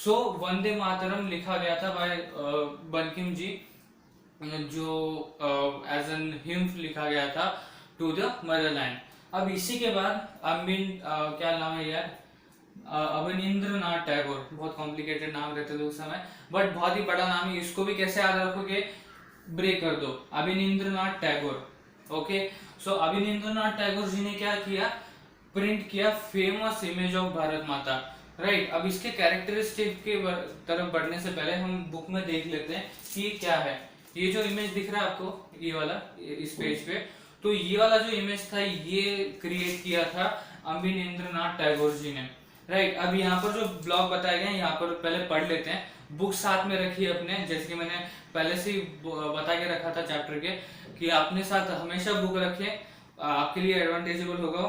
सो वंदे मातरम लिखा गया था बाय बंकिम जी, जो एज एन हिम्फ लिखा गया था टू द मदरलैंड। अब इसी के बाद क्या नाम है यार, अवनींद्रनाथ टैगोर, बहुत कॉम्प्लिकेटेड नाम रहते थे उस समय, बट बहुत ही बड़ा नाम है, इसको भी कैसे याद रखोगे, ब्रेक कर दो, अवनींद्रनाथ टैगोर। ओके, सो अवनींद्रनाथ टैगोर जी ने क्या किया, प्रिंट किया फेमस इमेज ऑफ भारत माता। राइट, अब इसके कैरेक्टरिस्टिक के तरफ बढ़ने से पहले हम बुक में देख लेते हैं कि ये क्या है। ये जो इमेज दिख रहा है आपको, ये वाला, इस पेज पे, तो ये वाला जो इमेज था ये क्रिएट किया था अवनींद्रनाथ टैगोर जी ने। राइट, अब यहाँ पर जो ब्लॉग बताया गया है यहाँ पर पहले पढ़ लेते हैं। बुक साथ में रखिए अपने, जैसे कि मैंने पहले से ही बता के रखा था चैप्टर के, कि अपने साथ हमेशा बुक रखें, आपके लिए एडवांटेजेबल होगा।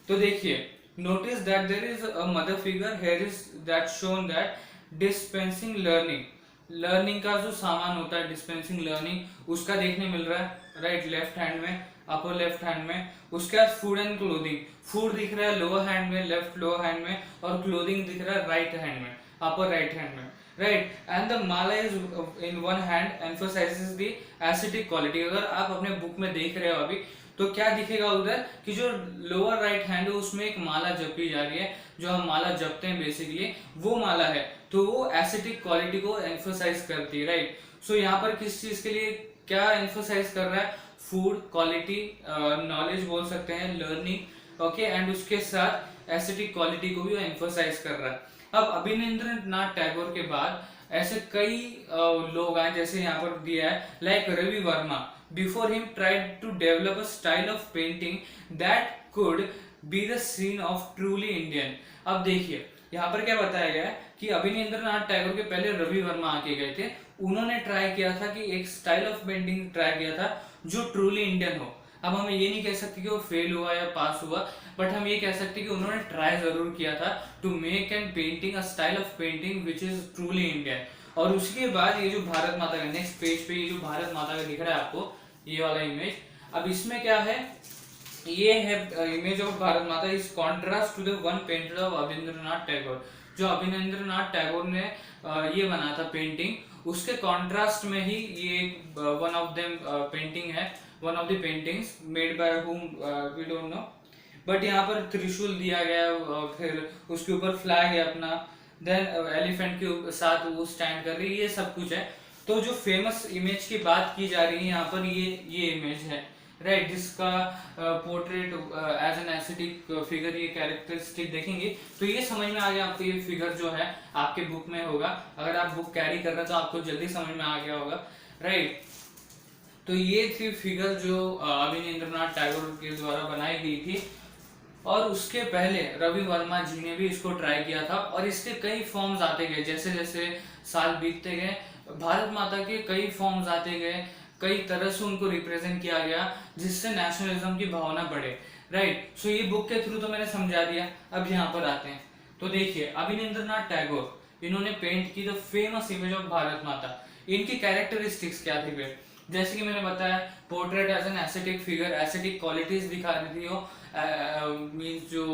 तो देखिए, notice that there is a mother figure here is that shown that dispensing learning, learning का जो सामान होता है, डिस्पेंसिंग लर्निंग, उसका देखने मिल रहा है राइट लेफ्ट हैंड में, अपर लेफ्ट हैंड में। उसके बाद फूड एंड क्लोथिंग, फूड दिख रहा है लोअर हैंड में, लेफ्ट लोअर हैंड में, और क्लोथिंग दिख रहा है राइट हैंड में, अपर राइट हैंड में। Right, and the Mala is in one hand emphasises the acidic quality. अगर आप अपने बुक में देख रहे हो अभी, तो क्या दिखेगा उधर कि जो लोअर राइट हैंड है उसमें एक माला जपी जा रही है, जो हम माला जपते हैं बेसिकली वो माला है, तो वो एसिडिक क्वालिटी को एम्फसाइज करती है। राइट, सो यहाँ पर किस चीज के लिए क्या एम्फसाइज कर रहा है, फूड क्वालिटी, नॉलेज बोल सकते हैं, लर्निंग, ओके, एंड उसके साथ एसिडिक क्वालिटी को भी एम्फसाइज कर रहा है। अब अभिनेंद्रनाथ टैगोर के बाद ऐसे कई लोग आए, जैसे यहाँ पर दिया है like Ravi Varma, before him tried to develop a style of painting that could be the scene of truly Indian. अब देखिए यहाँ पर क्या बताया गया है कि अभिनेंद्रनाथ टैगोर के पहले रवि वर्मा आके गए थे, उन्होंने ट्राई किया था कि एक स्टाइल ऑफ पेंटिंग ट्राई किया था जो ट्रूली इंडियन हो। अब हम ये नहीं कह सकते कि वो फेल हुआ या पास हुआ, बट हम ये कह सकते कि उन्होंने ट्राई जरूर किया था to make an painting a style of painting which is truly Indian. और उसके बाद ये जो भारत माता का नेक्स्ट पेज पे ये जो भारत माता का दिख रहा है आपको, ये वाला इमेज, अब इसमें क्या है, ये है image of Bharat Mata is contrast to the one painted of Abanindranath Tagore. जो अभिनेंद्रनाथ टैगोर ने ये बना था पेंटिंग, उसके कॉन्ट्रास्ट में ही ये वन ऑफ देम पेंटिंग है, one of the paintings made by whom we don't know, but यहाँ पर त्रिशूल दिया गया, फिर उसके ऊपर फ्लैग है अपना, देन एलिफेंट के साथ वो स्टैंड कर रही है, ये सब कुछ है। तो जो फेमस इमेज की बात की जा रही है यहाँ पर, ये इमेज है राइट, जिसका portrait as an aesthetic figure, ये कैरेक्टरिस्टिक देखेंगे तो ये समझ में आ गया आपको, ये फिगर जो है आपके बुक में होगा, अगर आप बुक कैरी कर रहे हो तो आपको जल्दी समझ में आ गया होगा। राइट, तो ये थी फिगर जो अभिनेंद्रनाथ टैगोर के द्वारा बनाई गई थी, और उसके पहले रवि वर्मा जी ने भी इसको ट्राई किया था, और इसके कई फॉर्म्स आते गए, जैसे जैसे साल बीतते गए भारत माता के कई फॉर्म्स आते गए, कई तरह से उनको रिप्रेजेंट किया गया, जिससे नेशनलिज्म की भावना बढ़े। राइट, सो ये बुक के थ्रू तो मैंने समझा दिया, अब यहाँ पर आते हैं। तो देखिए, अभिनेंद्रनाथ टैगोर इन्होंने पेंट की the famous image of Bharat माता। इनकी कैरेक्टरिस्टिक्स क्या थी फिर, जैसे कि मैंने बताया, portrait as an aesthetic figure, aesthetic qualities दिखा रही थी वो, मींस जो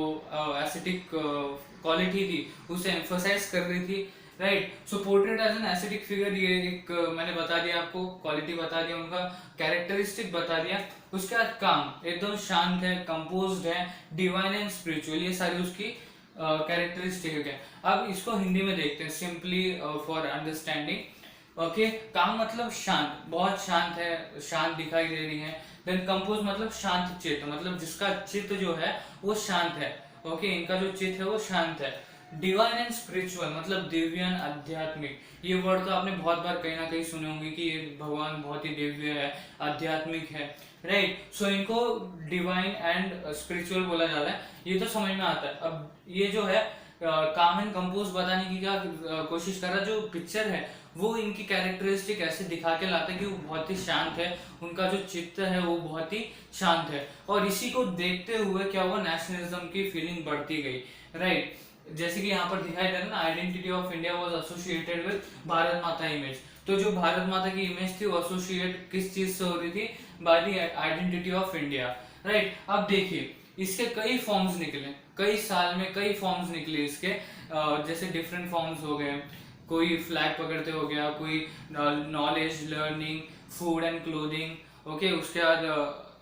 एस्थेटिक क्वालिटी थी उसे एम्फसाइज कर रही थी। Right, so portrait as an aesthetic figure, ये एक मैंने बता दिया आपको, क्वालिटी बता दिया, उनका कैरेक्टरिस्टिक बता दिया। उसके बाद काम एकदम शांत है, कंपोज्ड है, डिवाइन एंड स्पिरिचुअल, ये सारी उसकी कैरेक्टरिस्टिक है। अब इसको हिंदी में देखते हैं सिंपली फॉर अंडरस्टैंडिंग। ओके, काम मतलब शांत, बहुत शांत है, शांत दिखाई दे रही है। देन कंपोज मतलब शांत चित्त, मतलब जिसका चित्त जो है वो शांत है। ओके, इनका जो चित्त है वो शांत है। डिवाइन एंड स्पिरिचुअल मतलब दिव्यन, आध्यात्मिक, ये वर्ड तो आपने बहुत बार कहीं ना कहीं सुने होंगे कि ये भगवान बहुत ही दिव्य है, आध्यात्मिक है। राइट, सो इनको डिवाइन एंड स्पिरिचुअल बोला जाता है, ये तो समझ में आता है। अब ये जो है काम एंड कंपोज बताने की क्या कोशिश कर रहा है, जो पिक्चर है वो इनकी कैरेक्टरिस्टिक ऐसे दिखा के लाते हैं कि वो बहुत ही शांत है, उनका जो चित्त है वो बहुत ही शांत है, और इसी को देखते हुए क्या हुआ, नेशनलिज्म की फीलिंग बढ़ती गई। राइट, जैसे कि यहाँ पर दिखाई दे रहा है ना, identity of India was associated with Bharat माता इमेज। तो जो भारत माता की इमेज थी वो एसोसिएट किस चीज से हो रही थी, by the identity of India. Right, अब देखिए इसके कई फॉर्म्स निकले, कई साल में कई फॉर्म्स निकले इसके, जैसे डिफरेंट फॉर्म्स हो गए, कोई फ्लैग पकड़ते हो गया, कोई knowledge, learning, food and clothing, okay. उसके बाद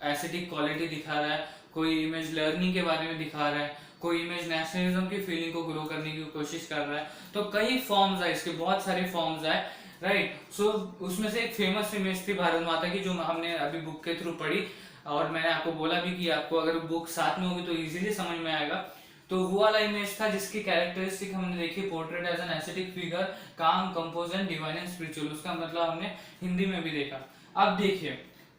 एस्थेटिक क्वालिटी दिखा रहा है, कोई इमेज लर्निंग के बारे में दिखा रहा है, कोई इमेज नेशनलिज्म की फीलिंग को ग्रो करने की कोशिश कर रहा है। तो कई फॉर्म्स है इसके, बहुत सारे फॉर्म्स है, राइट। सो उसमें से एक फेमस इमेज थी भारत माता की, जो हमने अभी बुक के थ्रू पढ़ी, और मैंने आपको बोला भी कि आपको अगर बुक साथ में होगी तो इजीली समझ में आएगा। तो वो वाला इमेज था जिसकी कैरेक्टरिस्टिक हमने देखी, portrait as an aesthetic figure, calm, compose and divine and spiritual. उसका मतलब हमने हिंदी में भी देखा। अब देखिए,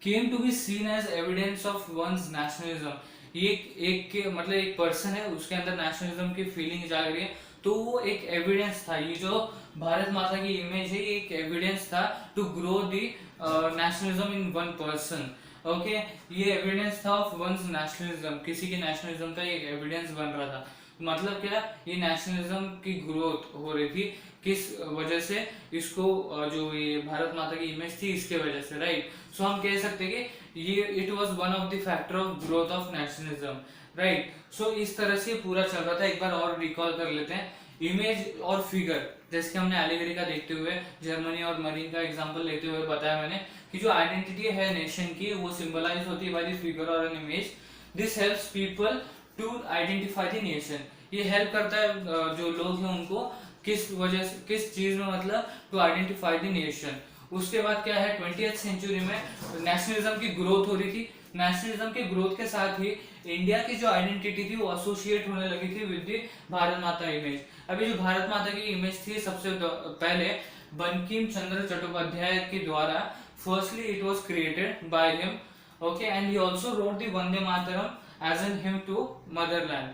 came to be seen as evidence of one's nationalism. ये एक के मतलब एक पर्सन है, उसके अंदर नेशनलिज्म की फीलिंग जाग रही है, तो वो एक एविडेंस था। ये जो भारत माता की इमेज है, ये एक एविडेंस था to grow the nationalism in one person, okay. ये एविडेंस था ऑफ वंस नेशनलिज्म, किसी की नेशनलिज्म का एक एविडेंस बन रहा था। मतलब क्या, ये नेशनलिज्म की ग्रोथ हो रही थी, किस वजह से, इसको जो ये भारत माता की इमेज थी इसके वजह से, राइट। सो हम कह सकते हैं कि ये it was one of the factor of growth of nationalism, right. So इस तरह से पूरा चल रहा था। एक बार और रिकॉल कर लेते हैं, इमेज और फिगर, जैसे कि हमने एलिगरी का देखते हुए, जर्मनी और मरीन का एग्जांपल लेते हुए बताया मैंने कि जो आइडेंटिटी है नेशन की, वो सिंबलाइज होती है बाय द फिगर और an image. This helps people to identify the nation. ये हेल्प करता है जो लोग हैं उनको किस वजह से, किस चीज में, मतलब टू आइडेंटिफाई द नेशन। उसके बाद क्या है, 20th सेंचुरी में नेशनलिज्म की ग्रोथ हो रही थी। नेशनलिज्म के ग्रोथ के साथ ही इंडिया की जो आइडेंटिटी थी वो एसोसिएट होने लगी थी विद द भारत माता इमेज। अभी जो भारत माता की इमेज थी, सबसे पहले बंकिम चंद्र चट्टोपाध्याय के द्वारा, firstly it was created by him, okay, and he also wrote the Vande Mataram as an hymn to motherland.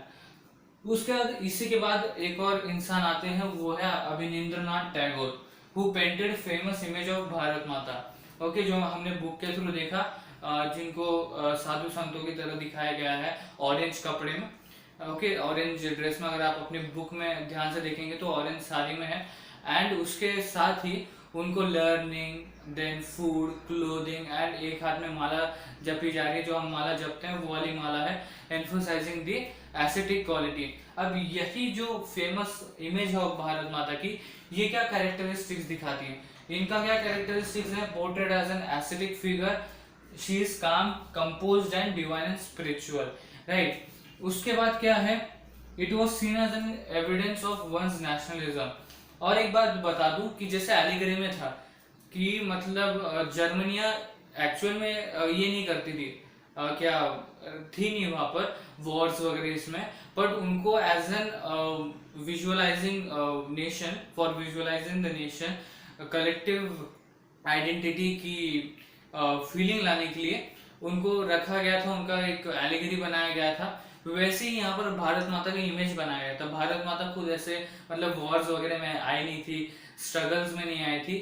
उसके बाद, इसी के बाद एक और इंसान आते हैं, वो है Abanindranath Tagore, who painted famous image of Bharat Mata, okay, जो हमने बुक के थ्रू देखा, जिनको साधु संतों की तरह दिखाया गया है ऑरेंज कपड़े में, ओके, ऑरेंज ड्रेस में। अगर आप अपनी बुक में ध्यान से देखेंगे तो ऑरेंज साड़ी में है, एंड उसके साथ ही उनको learning, then food, clothing, and एक हाथ में माला जपी जा रही है, जो हम माला जपते हैं वो वाली माला है, एम्फोसाइजिंग दी एस्थेटिक क्वालिटी। अब यही जो फेमस इमेज है भारत माता की, ये क्या कैरेक्टरिस्टिक्स दिखाती है, इनका क्या कैरेक्टरिस्टिक्स है, portrait as an aesthetic figure, she is calm, composed and divine and spiritual, right. उसके बाद क्या है, it was seen as an evidence of one's nationalism. और एक बात बता दूं कि जैसे एलिगरी में था कि मतलब जर्मनिया एक्चुअल में ये नहीं करती थी, क्या थी नहीं वहां पर वॉर्स वगैरह इसमें, बट उनको as an visualising nation, for visualising the nation, collective identity की फीलिंग लाने के लिए उनको रखा गया था, उनका एक एलिगरी बनाया गया था। वैसे ही यहाँ पर भारत माता का इमेज बनाया गया था। भारत माता खुद ऐसे मतलब वॉर्स वगैरह में आई नहीं थी, स्ट्रगल्स में नहीं आई थी,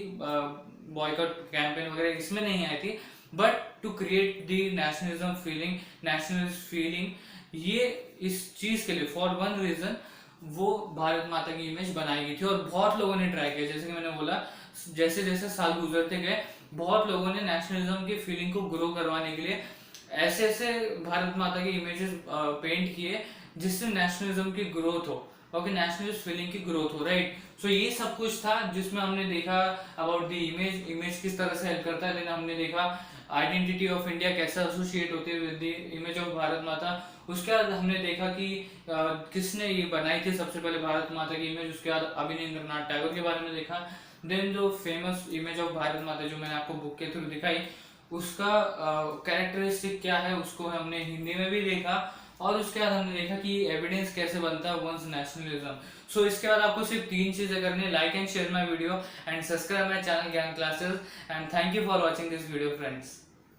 बॉयकॉट कैंपेन वगैरह इसमें नहीं आई थी, but to create the nationalism feeling, nationalist feeling, ये इस चीज के लिए, फॉर वन रीजन, वो भारत माता की इमेज बनाई गई थी। और बहुत लोगों ने ट्राई किया, जैसे कि मैंने बोला, जैसे जैसे साल गुजरते गए, बहुत लोगों ने नेशनलिज्म की फीलिंग को ग्रो करवाने के लिए ऐसे ऐसे भारत माता की इमेजेस पेंट किए जिससे नेशनलिज्म की ग्रोथ हो, ओके, नेशनलिस्ट फीलिंग की ग्रोथ हो, राइट। सो ये सब कुछ था जिसमें हमने देखा अबाउट द इमेज, इमेज किस तरह से हेल्प करता है, लेकिन हमने देखा आइडेंटिटी ऑफ इंडिया कैसे एसोसिएट होती है with the image of Bharat माता। उसके बाद हमने देखा कि किसने ये बनाई थी सबसे पहले भारत माता की इमेज। उसके बाद अभिनिंद्रनाथ टैगोर के बारे में देखा। देन जो फेमस इमेज ऑफ भारत माता जो मैंने आपको बुक के थ्रू दिखाई, उसका कैरेक्टरिस्टिक क्या है, उसको हमने हिंदी में भी देखा। और उसके बाद हमने देखा कि एविडेंस कैसे बनता है वंस नेशनलिज्म। सो इसके बाद आपको सिर्फ 3 चीजें करनी है, like and share my video and subscribe my channel Gyan classes, and thank you for watching this video friends.